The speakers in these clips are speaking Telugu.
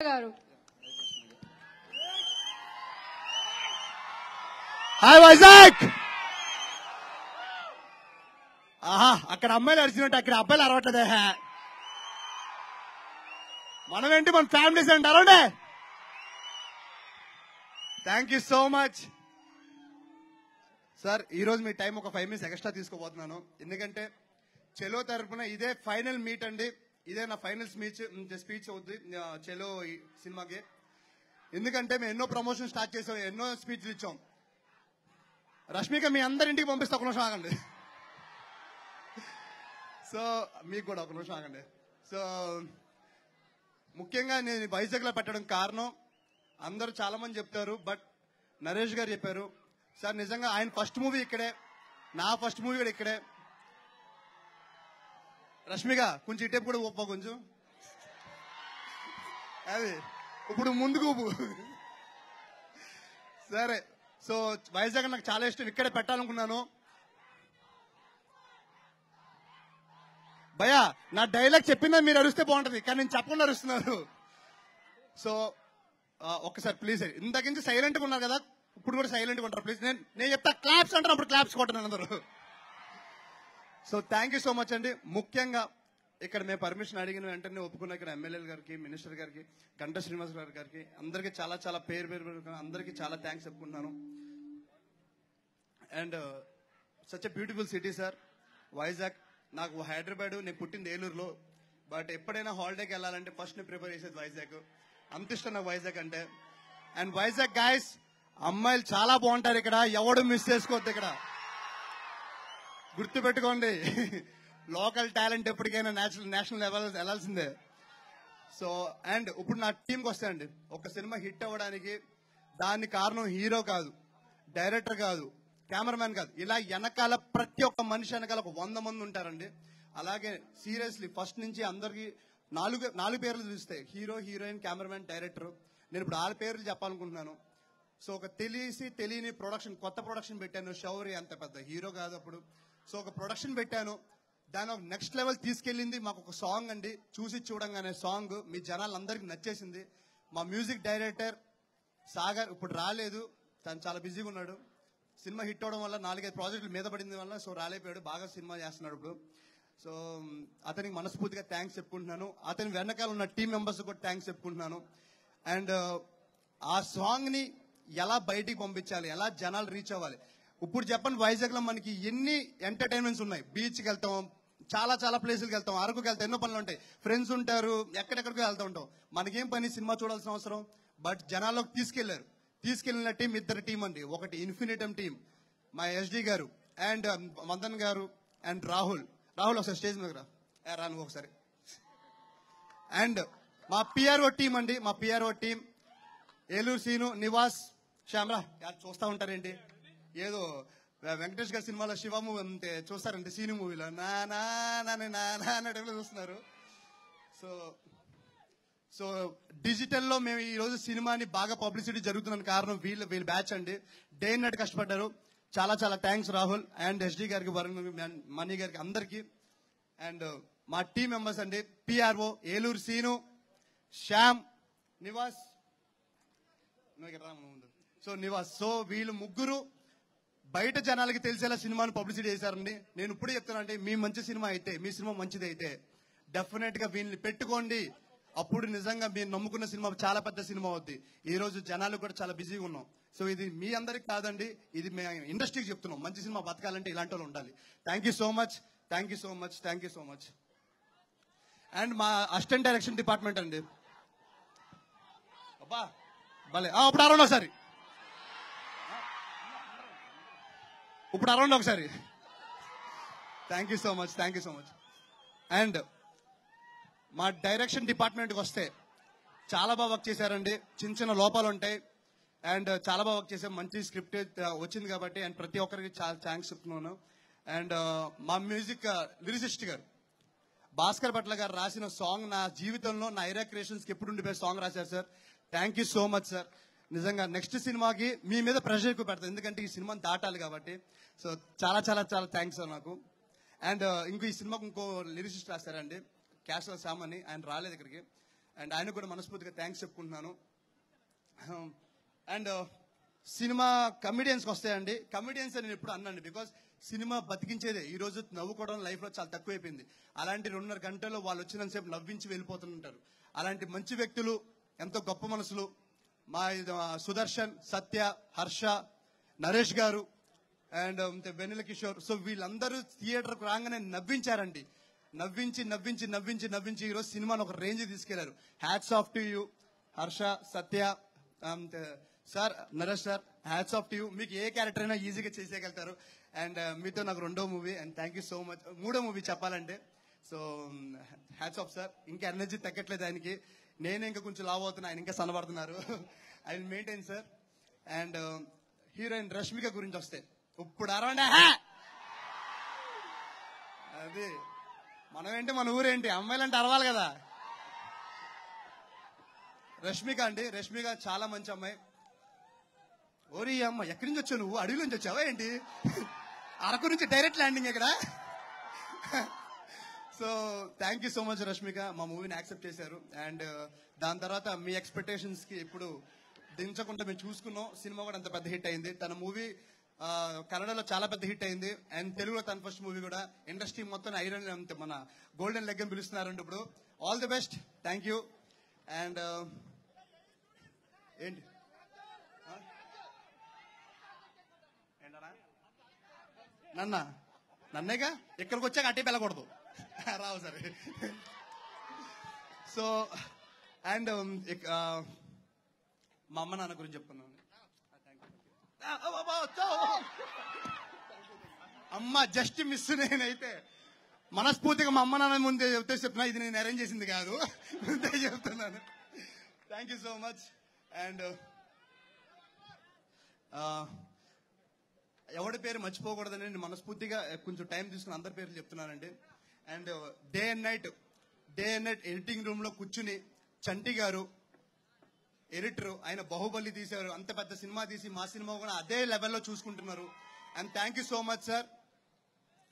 గారు. హాయ్ వైజాగ్. ఆహా, అక్కడ అమ్మాయిలు అరిచినట్టు అక్కడ అబ్బాయిలు అరవట్లేదే. మనం ఏంటి, మన ఫ్యామిలీస్ ఏంటి అరవడే. Thank you so much sir. ఈ రోజు మీ టైం ఒక 5 minutes ఎక్స్ట్రా తీసుకోబోతున్నాను, ఎందుకంటే చెలో తరపున ఇదే ఫైనల్ మీట్ అండి. ఇదే నా ఫైనల్ స్పీచ్ అవుద్ది చెలో సినిమాకి. ఎందుకంటే మేము ఎన్నో ప్రమోషన్ స్టార్ట్ చేసాం, ఎన్నో స్పీచ్లు ఇచ్చాం. రష్మిక మీ అందరింటికి పంపిస్తే ఒక నిమిషం ఆగండి. సో మీకు కూడా ఒక నిమిషం ఆగండి. సో ముఖ్యంగా నేను వైజాగ్ లో పెట్టడం కారణం అందరూ చాలా మంది చెప్తారు, బట్ నరేష్ గారు చెప్పారు సార్ నిజంగా ఆయన ఫస్ట్ మూవీ ఇక్కడే, నా ఫస్ట్ మూవీ కూడా ఇక్కడే. రష్మిక కొంచెం ఇటేపు కూడా ఊప, కొంచెం అది ఇప్పుడు ముందుకు ఊపు. సరే, సో వైజాగ్ నాకు చాలా ఇష్టం, ఇక్కడే పెట్టాలనుకున్నాను. భయ్యా నా డైలాగ్ చెప్పిందా మీరు అరుస్తే బాగుంటది, కానీ నేను చెప్పకుండా అరుస్తున్నారు. సో ఒక్కసారి ప్లీజ్, ఇంతకు నుంచి సైలెంట్ గా ఉన్నారు కదా, ఇప్పుడు కూడా సైలెంట్ గా ఉంటారు ప్లీజ్. నేను చెప్తా క్లాప్స్ అంటారు, అప్పుడు క్లాప్స్ కొట్టను అందరూ. So thank you so much అండి. ముఖ్యంగా ఇక్కడ మేము పర్మిషన్ అడిగిన వెంటనే ఒప్పుకున్న ఇక్కడ ఎమ్మెల్యేల గారికి, మినిస్టర్ గారికి, గంటా శ్రీనివాస్ గారికి అందరికీ చాలా చాలా పేరు అందరికీ చాలా థ్యాంక్స్ చెప్పుకుంటున్నాను. And such a beautiful city sir Vizag. నాకు హైదరాబాద్, నేను పుట్టింది ఏలూరులో, బట్ ఎప్పుడైనా హాలిడేకి వెళ్ళాలంటే ఫస్ట్ నేను ప్రిపేర్ చేసేది వైజాగ్. అంత ఇష్టం నాకు వైజాగ్ అంటే. అండ్ వైజాగ్ గాయస్, అమ్మాయిలు చాలా బాగుంటారు ఇక్కడ, ఎవడు మిస్ చేసుకోవద్దు ఇక్కడ, గుర్తు పెట్టుకోండి. లోకల్ టాలెంట్ ఎప్పటికైనా నేషనల్ లెవెల్ వెళ్ళాల్సిందే. సో అండ్ ఇప్పుడు నా టీంకి వస్తాయండి, ఒక సినిమా హిట్ అవ్వడానికి దాని కారణం హీరో కాదు, డైరెక్టర్ కాదు, కెమెరామ్యాన్ కాదు, ఇలా వెనకాల ప్రతి ఒక్క మనిషి వెనకాల ఒక 100 మంది ఉంటారండి. అలాగే సీరియస్లీ ఫస్ట్ నుంచి అందరికి నాలుగు పేర్లు చూస్తాయి, హీరో, హీరోయిన్, కెమెరామ్యాన్, డైరెక్టర్. నేను ఇప్పుడు 6 పేర్లు చెప్పాలనుకుంటున్నాను. సో ఒక తెలియని ప్రొడక్షన్, కొత్త ప్రొడక్షన్ పెట్టాను. శౌర్య అంత పెద్ద హీరో కాదు అప్పుడు. సో ఒక ప్రొడక్షన్ పెట్టాను, దాని ఒక నెక్స్ట్ లెవెల్ తీసుకెళ్ళింది. మాకు ఒక సాంగ్ అండి, చూసి చూడంగానే సాంగ్ మీ జనాలందరికీ నచ్చేసింది. మా మ్యూజిక్ డైరెక్టర్ సాగర్ ఇప్పుడు రాలేదు, తను చాలా బిజీగా ఉన్నాడు. సినిమా హిట్ అవడం వల్ల 4-5 ప్రాజెక్టులు మీద పడింది వల్ల సో రాలేపోయాడు, బాగా సినిమా చేస్తున్నాడు ఇప్పుడు. సో అతనికి మనస్ఫూర్తిగా థ్యాంక్స్ చెప్పుకుంటున్నాను. అతని వెనకాల ఉన్న టీం మెంబర్స్ కూడా థ్యాంక్స్ చెప్పుకుంటున్నాను. అండ్ ఆ సాంగ్ ని ఎలా బయటికి పంపించాలి, ఎలా జనాలు రీచ్ అవ్వాలి. ఇప్పుడు చెప్పండి, వైజాగ్ లో మనకి ఎన్ని ఎంటర్టైన్మెంట్స్ ఉన్నాయి. బీచ్కి వెళ్తాం, చాలా చాలా ప్లేసులకు వెళ్తాం, అరకుకి వెళ్తాం, ఎన్నో పనులు ఉంటాయి, ఫ్రెండ్స్ ఉంటారు, ఎక్కడెక్కడికో వెళ్తూ ఉంటాం. మనకేం పని, సినిమా చూడాల్సిన అవసరం. బట్ జనాల్లోకి తీసుకెళ్లిన టీం 2 టీం అండి. ఒకటి ఇన్ఫినిటమ్ టీం, మా ఎస్డి గారు అండ్ మదన్ గారు అండ్ రాహుల్ ఒకసారి స్టేజ్ మీద రాను ఒకసారి. అండ్ మా పిఆర్ఓ టీం అండి, మా పిఆర్ఓ టీం ఏలూరు సీను, నివాస్, శ్యామరా. చూస్తా ఉంటారేంటి, ఏదో వెంకటేష్ గారి సినిమాలో శివ మూవీ అంతే చూస్తారంటే, సీను మూవీలో నా చూస్తున్నారు. సో డిజిటల్లో మేము ఈ రోజు సినిమాని బాగా పబ్లిసిటీ జరుగుతున్న కారణం వీళ్ళ బ్యాచ్ అండి. డే అండ్ నైట్ కష్టపడ్డారు. చాలా చాలా థ్యాంక్స్ రాహుల్ అండ్ ఎస్డి గారికి, వరుణ్, మణి గారికి, అందరికి. అండ్ మా టీం మెంబర్స్ అండి, PRO Eluru Seenu, Shyam, Nivas. So Nivas, so వీళ్ళు ముగ్గురు బయట జనాలకి తెలిసేలా సినిమాను పబ్లిసిటీ చేశారండి. నేను ఇప్పుడే చెప్తానంటే, మీ మంచి సినిమా అయితే, మీ సినిమా మంచిది అయితే డెఫినెట్ గా వీళ్ళని పెట్టుకోండి. అప్పుడు నిజంగా మీరు నమ్ముకున్న సినిమా చాలా పెద్ద సినిమా అవుద్ది. ఈ రోజు జనాలు కూడా చాలా బిజీగా ఉన్నాం. సో ఇది మీ అందరికి కాదండి, ఇది మేము ఇండస్ట్రీకి చెప్తున్నాం. మంచి సినిమా బతకాలంటే ఇలాంటి వాళ్ళు ఉండాలి. Thank you so much, thank you so much, thank you so much. And మా అసిస్టెంట్ డైరెక్షన్ డిపార్ట్మెంట్ అండి, అబ్బా భలే. ఇప్పుడు అరౌండ్ ఒకసారి, ఇప్పుడు అరౌండ్ ఒకసారి. Thank you so much, thank you so much. And మా డైరెక్షన్ డిపార్ట్మెంట్కి వస్తే చాలా బాగా వర్క్ చేశారండి. చిన్న లోపాలు ఉంటాయి అండ్ చాలా బాగా వర్క్ చేసాం. మంచి స్క్రిప్ట్ వచ్చింది కాబట్టి అండ్ ప్రతి ఒక్కరికి చాలా థ్యాంక్స్ చెప్తున్నాను. అండ్ మా మ్యూజిక్ లిరిసిస్ట్ గారు భాస్కర్ భట్ల గారు రాసిన సాంగ్ నా జీవితంలో, నా ఐరా క్రియేషన్స్ కి ఎప్పుడు ఉండిపోయే సాంగ్ రాశారు sir. Thank you so much sir. నిజంగా నెక్స్ట్ సినిమాకి మీ మీద ప్రెషర్ ఎక్కువ పెడతాను, ఎందుకంటే ఈ సినిమాని దాటాలి కాబట్టి. సో చాలా చాలా చాలా థ్యాంక్స్ సార్ నాకు. అండ్ ఈ సినిమాకు ఇంకో లిరిసిస్ట్ రాస్తారండి, క్యాషల్ శ్యామ్ అని, ఆయన రాలేదు ఇక్కడికి. అండ్ ఆయన కూడా మనస్ఫూర్తిగా థ్యాంక్స్ చెప్పుకుంటున్నాను. అండ్ సినిమా కమెడియన్స్కి వస్తాయండి. కమెడియన్స్ అని నేను ఎప్పుడు అన్నాను, బికాస్ సినిమా బతికించేదే. ఈ రోజు నవ్వుకోవడం లైఫ్లో చాలా తక్కువైపోయింది. అలాంటి 2.5 గంటల్లో వాళ్ళు వచ్చినంతసేపు నవ్వించి వెళ్ళిపోతుంటారు. అలాంటి మంచి వ్యక్తులు, ఎంతో గొప్ప మనసులు మా సుదర్శన్, సత్య, హర్ష, నరేష్ గారు అండ్ వెన్నెల కిషోర్. సో వీళ్ళందరూ థియేటర్కు రాగానే నవ్వించారండి. నవ్వించి నవ్వించి నవ్వించి నవ్వించి ఈరోజు సినిమాను ఒక రేంజ్ తీసుకెళ్లారు. Hats off to you Harsha, Satya, sir, Naresh sir, hats off to you. మీకు ఏ క్యారెక్టర్ అయినా ఈజీగా చేసేయగలుగుతారు. అండ్ మీతో నాకు 2వ movie and thank you so much. 3వ మూవీ చెప్పాలంటే సో హ్యాట్స్ ఆఫ్ సార్. ఇంకా ఎనర్జీ తగ్గట్లేదు ఆయనకి. నేనే ఇంకా కొంచెం లావ్ అవుతున్నా, ఆయన ఇంకా సన్నబడుతున్నారు. I will maintain sir. And heroine Rashmika గురించి వస్తే ఇప్పుడు అరవండి. అది మనం ఏంటి, మన ఊరేంటి, అమ్మాయిలంటే అరవాలి కదా. రష్మిక అండి, రష్మిక చాలా మంచి అమ్మాయి. ఓరి అమ్మ, ఎక్కడి నుంచి వచ్చావు నువ్వు? అడవి నుంచి వచ్చావా ఏంటి? అరకు నుంచి డైరెక్ట్ ల్యాండింగ్ ఇక్కడ. So thank you so much Rashmika, మా మూవీని యాక్సెప్ట్ చేశారు. అండ్ దాని తర్వాత మీ ఎక్స్పెక్టేషన్స్ కి ఇప్పుడు దించకుండా మేము చూసుకున్నాం. సినిమా కూడా అంత పెద్ద హిట్ అయింది. తన మూవీ కన్నడలో చాలా పెద్ద హిట్ అయింది. అండ్ తెలుగులో తన ఫస్ట్ మూవీ కూడా. ఇండస్ట్రీ మొత్తం ఐరన్ మన గోల్డెన్ లెగ్ అని పిలుస్తున్నారండి ఇప్పుడు. All the best, thank you. And ఏంటి నన్నేగా ఇక్కడికి వచ్చాక అట్టే వెళ్ళకూడదు, రావు సరే. సో అండ్ మా అమ్మ నాన్న గురించి చెప్తున్నాను. అమ్మ జస్ట్ మిస్. నేనైతే మనస్ఫూర్తిగా మా అమ్మ నాన్న ముందే చెప్తున్నా, ఇది నేను అరేంజ్ చేసింది కాదు, ముందే చెప్తున్నాను. Thank you so much. And ఎవరి పేరు మర్చిపోకూడదని నేను మనస్ఫూర్తిగా కొంచెం టైం తీసుకుని అందరి పేర్లు చెప్తున్నానండి. And day and night editing room లో కూర్చుని చంటి గారు ఎడిటర్, ఆయన బాహుబలి తీశారు, అంత పెద్ద సినిమా తీసి మా సినిమా కూడా అదే లెవెల్లో చూసుకుంటున్నారు. And thank you so much sir.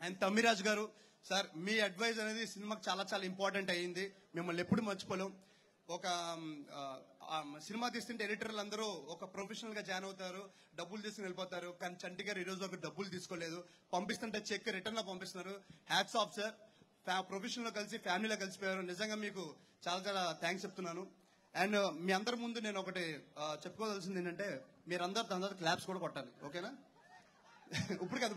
And Thammiraj గారు సార్, మీ అడ్వైజ్ అనేది సినిమాకి చాలా చాలా ఇంపార్టెంట్ అయ్యింది. మిమ్మల్ని ఎప్పుడు మర్చిపోలేం. ఒక సినిమా తీస్తుంటే ఎడిటర్లు అందరూ ఒక ప్రొఫెషనల్ గా జాయిన్ అవుతారు, డబ్బులు తీసుకుని వెళ్ళిపోతారు. కానీ చంటి గారు ఈ రోజు ఒక డబ్బులు తీసుకోలేదు, పంపిస్తుంటే చెక్ రిటర్న్ లో పంపిస్తున్నారు. Hats off sir. ప్రొఫెషనల్ లో కలిసి ఫ్యామిలీలో కలిసిపోయారు. నిజంగా మీకు చాలా చాలా థ్యాంక్స్ చెప్తున్నాను. అండ్ మీ అందరి ముందు నేను ఒకటి చెప్పుకోవాల్సింది ఏంటంటే, మీరందరూ క్లాప్స్ కూడా కొట్టాలి, ఓకేనా? ఇప్పుడు కాదు.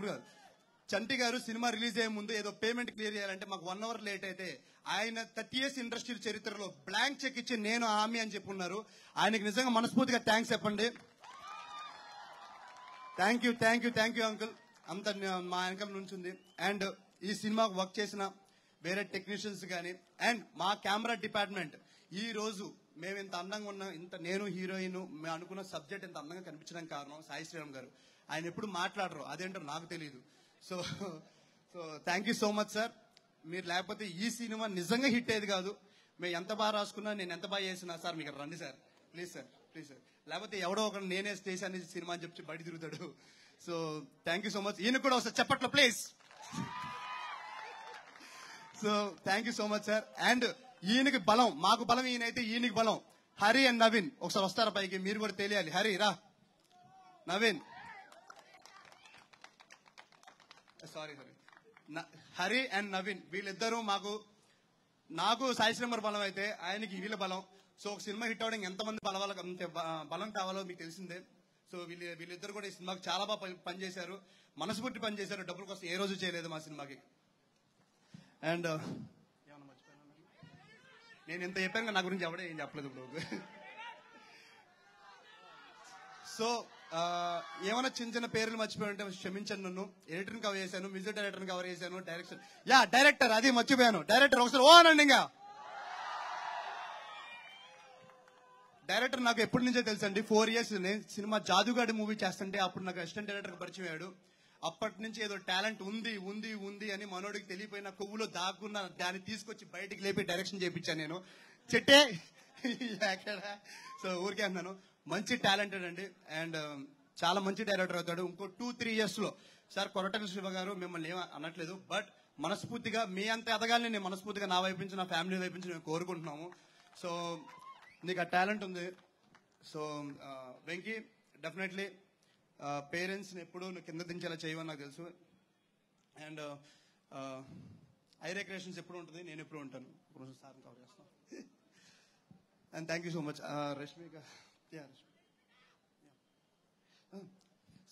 చంటి గారు సినిమా రిలీజ్ అయ్యే ముందు ఏదో పేమెంట్ క్లియర్ చేయాలంటే మాకు 1 hour లేట్ అయితే ఆయన 30 years ఇండస్ట్రీ చరిత్రలో బ్లాంక్ చెక్ ఇచ్చి నేను హామీ అని చెప్పున్నారు. ఆయనకి నిజంగా మనస్ఫూర్తిగా థ్యాంక్స్ చెప్పండి. Thank you uncle. అంత మా వెనకాల నుంచి ఉంది. అండ్ ఈ సినిమాకు వర్క్ చేసిన వేరే టెక్నీషియన్స్ కానీ అండ్ మా కెమెరా డిపార్ట్మెంట్, ఈ రోజు మేము ఇంత అందంగా ఉన్నాం, ఇంత నేను హీరోయిన్ మేము అనుకున్న సబ్జెక్ట్ ఇంత అందంగా కనిపించడానికి కారణం సాయి శ్రీరామ్ గారు. ఆయన ఎప్పుడు మాట్లాడరు, అదేంటో నాకు తెలియదు. So thank you so much sir. మీరు లేకపోతే ఈ సినిమా నిజంగా హిట్ అయ్యేది కాదు. మేము ఎంత బాగా రాసుకున్నా, నేను ఎంత బాగా చేసినా సార్ మీకు రండి సార్, ప్లీజ్ సార్. లేకపోతే ఎవడో ఒక నేనే చేశాను సినిమా అని చెప్పి బయట తిరుగుతాడు. So thank you so much. ఈయన కూడా ఒకసారి చెప్పట్లో please. So thank you so much sir. And ఈయనకి బలం, మాకు బలం ఈయనైతే ఈయనకి బలం. హరి అండ్ నవీన్ ఒకసారి వస్తారా పైకి, మీరు కూడా తెలియాలి. హరి రా, నవీన్ సారీ హరి అండ్ నవీన్ వీళ్ళిద్దరూ నాకు సాయి శ్రీరామ్ బలం అయితే ఆయనకి వీళ్ళ బలం. సో ఒక సినిమా హిట్ అవడానికి ఎంతమంది బలం కావాలో మీకు తెలిసిందే. సో వీళ్ళిద్దరు కూడా ఈ సినిమాకి చాలా బాగా పనిచేశారు, మనస్ఫూర్తి పనిచేశారు. డబ్బుల కోసం ఏ రోజు చేయలేదు మా సినిమాకి. అండ్ ఏమన్నా మర్చిపోయాను, నేను ఎంత చెప్పాను నా గురించి ఎవడే ఏం చెప్పలేదు ఇప్పుడు. సో ఏమైనా చిన్న పేర్లు మర్చిపోయానంటే క్షమించండి నన్ను. ఎడిటర్ కవర్ చేశాను, మ్యూజిక్ డైరెక్టర్ కవర్ చేశాను, డైరెక్టర్ అది మర్చిపోయాను. డైరెక్టర్ ఒకసారి ఓ అనండి. ఇంకా డైరెక్టర్ నాకు ఎప్పటి నుంచో తెలుసండి, 4 years. నేను సినిమా జాదుగాడి మూవీ చేస్తుంటే అప్పుడు నాకు అసిస్టెంట్ డైరెక్టర్ పరిచయం అయ్యాడు. అప్పటి నుంచి ఏదో టాలెంట్ ఉంది అని మనోడికి తెలియపోయిన కొవ్వులో దాక్కున్న దాన్ని తీసుకొచ్చి బయటికి లేపి డైరెక్షన్ చేయించాను నేను. చెట్టే ఎక్కడ. సో ఊరికే అన్నాను, మంచి టాలెంటెడ్ అండి. అండ్ చాలా మంచి డైరెక్టర్ అవుతాడు ఇంకో 2-3 years లో. సార్ కొరటల శివ గారు మిమ్మల్ని ఏం అనట్లేదు, బట్ మనస్ఫూర్తిగా మీ అంత ఎదగాలని నేను మనస్ఫూర్తిగా నా వైపు నుంచి, నా ఫ్యామిలీ వైపు నుంచి మేము కోరుకుంటున్నాము. సో నీకు ఆ టాలెంట్ ఉంది. సో వెంకీ డెఫినెట్లీ పేరెంట్స్ని ఎప్పుడూ నువ్వు కింద దించేలా చేయవని నాకు తెలుసు. అండ్ ఐరే క్రియేషన్స్ ఎప్పుడు ఉంటుంది, నేను ఎప్పుడు ఉంటాను. సార్ కవర్ చేస్తాను. And thank you so much Rashmika.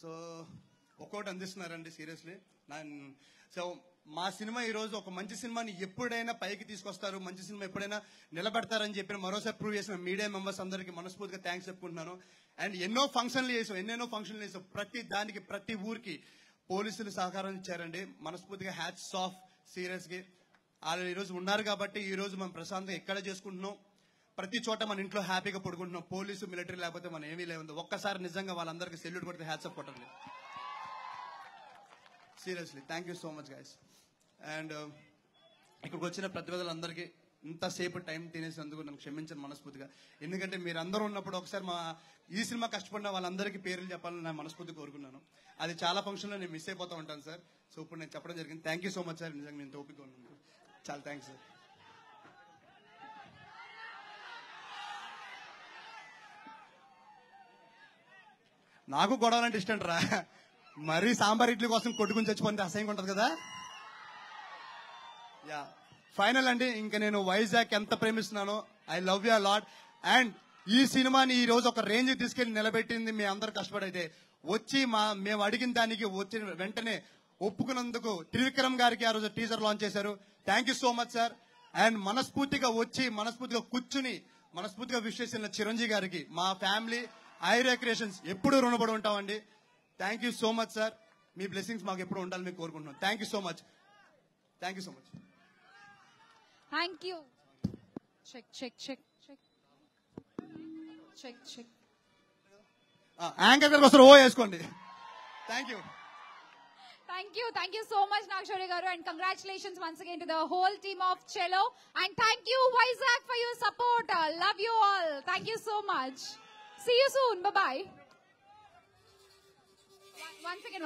So ఒక్కోటి అందిస్తున్నారండి సీరియస్లీ. సో మా సినిమా ఈరోజు ఒక మంచి సినిమాని ఎప్పుడైనా పైకి తీసుకొస్తారు, మంచి సినిమా ఎప్పుడైనా నిలబెడతారని చెప్పిన మరోసారి ప్రూవ్ చేసిన మీడియా మెంబర్స్ అందరికీ మనస్ఫూర్తిగా థ్యాంక్స్ చెప్పుకుంటున్నాను. అండ్ ఎన్నెన్నో ఫంక్షన్లు చేసాం. ప్రతి దానికి ప్రతి ఊరికి పోలీసులు సహకారం ఇచ్చారండి. మనస్ఫూర్తిగా హ్యాట్స్ ఆఫ్ సీరియస్గా. వాళ్ళు ఈరోజు ఉన్నారు కాబట్టి ఈ రోజు మనం ప్రశాంతంగా ఎక్కడ చేసుకుంటున్నాం, ప్రతి చోట మన ఇంట్లో హ్యాపీగా పడుకుంటున్నాం. పోలీసు మిలిటరీ లేకపోతే మనం ఏమీ లేదు. ఒక్కసారి నిజంగా వాళ్ళందరికీ సెల్యూట్ కొడితే హ్యాట్స్ ఆఫ్ కొట్టండి seriously. Thank you so much guys. And ఇక్కడికి వచ్చిన ప్రతిభలందరికీ ఇంతసేపు టైం తినేసినందుకు నన్ను క్షమించండి మనస్ఫూర్తిగా. ఎందుకంటే మీరు అందరూ ఉన్నప్పుడు ఒకసారి ఈ సినిమా కష్టపడిన వాళ్ళందరికీ పేర్లు చెప్పాలని నేను మనస్ఫూర్తిగా కోరుకున్నాను. అది చాలా ఫంక్షన్లో నేను మిస్ అయిపోతూ ఉంటాను సార్. సో ఇప్పుడు నేను చెప్పడం జరిగింది. Thank you so much sir. నిజంగా నేను ఓపిక ఉన్నాను. చాలా థ్యాంక్స్ సార్. నాకు గొడవలంటే ఇష్టం రా. మరీ సాంబార్ ఇడ్లీ కోసం కొట్టుకుని చచ్చిపోతే అసహ్యంగా ఉంటుంది కదా. యా ఫైనల్ అండి, ఇంకా నేను వైజాగ్ ఎంత ప్రేమిస్తున్నానో. I love you lot. And ఈ సినిమాని ఈ రోజు ఒక రేంజ్ తీసుకెళ్లి నిలబెట్టింది మీ అందరు కష్టపడైతే వచ్చి మేము అడిగిన దానికి వచ్చిన వెంటనే ఒప్పుకున్నందుకు త్రివిక్రమ్ గారికి ఆ రోజు టీజర్ లాంచ్ చేశారు. Thank you so much sir. And మనస్ఫూర్తిగా వచ్చి మనస్ఫూర్తిగా కూర్చుని మనస్ఫూర్తిగా విష్ చేసిన చిరంజీవి గారికి మా ఫ్యామిలీ ఐరే క్రియేషన్స్ ఎప్పుడు రుణపడి ఉంటామండి. Thank you so much sir. మీ బ్లెస్సింగ్స్ మాకు ఎప్పుడు ఉండాలని మీకు కోరుకుంటున్నాం. Thank you so much. Thank you so much. Thank you. Check check check check check check. Anchor గారికి వస్తారు, ఓ వేసుకోండి. Thank you. Thank you so much Nagshori garu, and congratulations once again to the whole team of Cello, and thank you Vizag for your support. Love you all. Thank you so much. See you soon. Bye bye. One second.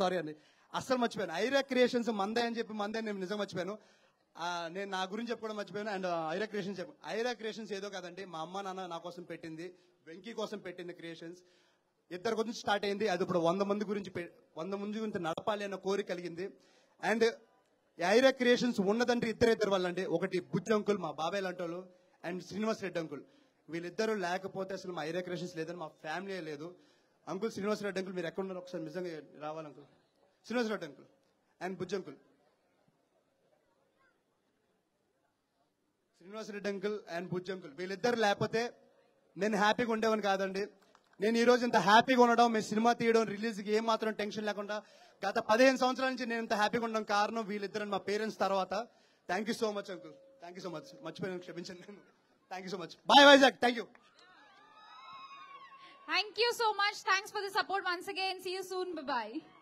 Sorry అండి, అస్సలు మర్చిపోయాను. ఐరా క్రియేషన్స్ మందే అని చెప్పి నేను నిజంగా మర్చిపోయాను. నేను నా గురించి చెప్పుకోవడం మర్చిపోయాను. అండ్ ఐరా క్రియేషన్స్ ఏదో కాదండి, మా అమ్మ నాన్న నా కోసం పెట్టింది, వెంకీ కోసం పెట్టింది క్రియేషన్స్. ఇద్దరు గురించి స్టార్ట్ అయింది. అది ఇప్పుడు 100 మంది గురించి నడపాలి అన్న కోరిక కలిగింది. అండ్ ఐరా క్రియేషన్స్ ఉన్నదంటే ఇద్దరు వాళ్ళండి. ఒకటి బుజ్జి అంకుల్, మా బాబాయ్ లాంటి వాళ్ళు, అండ్ శ్రీనివాస్ రెడ్డి అంకుల్. వీళ్ళిద్దరూ లేకపోతే అసలు మా ఐరా క్రియేషన్స్ లేదని మా ఫ్యామిలీ లేదు. అంకుల్ శ్రీనివాస్ రెడ్డి అంకుల్ మీరు ఎక్కడ ఉన్నారు ఒకసారి నిజంగా రావాలి uncle. Srinivas Reddy uncle and Bujji uncle. Srinivas Reddy uncle and Bujji uncle వీళ్ళిద్దరు లేకపోతే నేను హ్యాపీగా ఉండేవని కాదండి. నేను ఈ రోజు ఇంత హ్యాపీగా ఉండడం, మీ సినిమా తీయడం, రిలీజ్కి ఏం మాత్రం టెన్షన్ లేకుండా గత 15 సంవత్సరాల నుంచి నేను ఇంత హ్యాపీగా ఉండడం కారణం వీళ్ళిద్దరు, మా పేరెంట్స్ తర్వాత. Thank you so much uncle. Thank you so much. మర్చిపోయాను, క్షమించండి. Thank you so much. Bye Vizag. Thank you. Thank you so much. Thanks for the support once again. See you soon. Bye bye.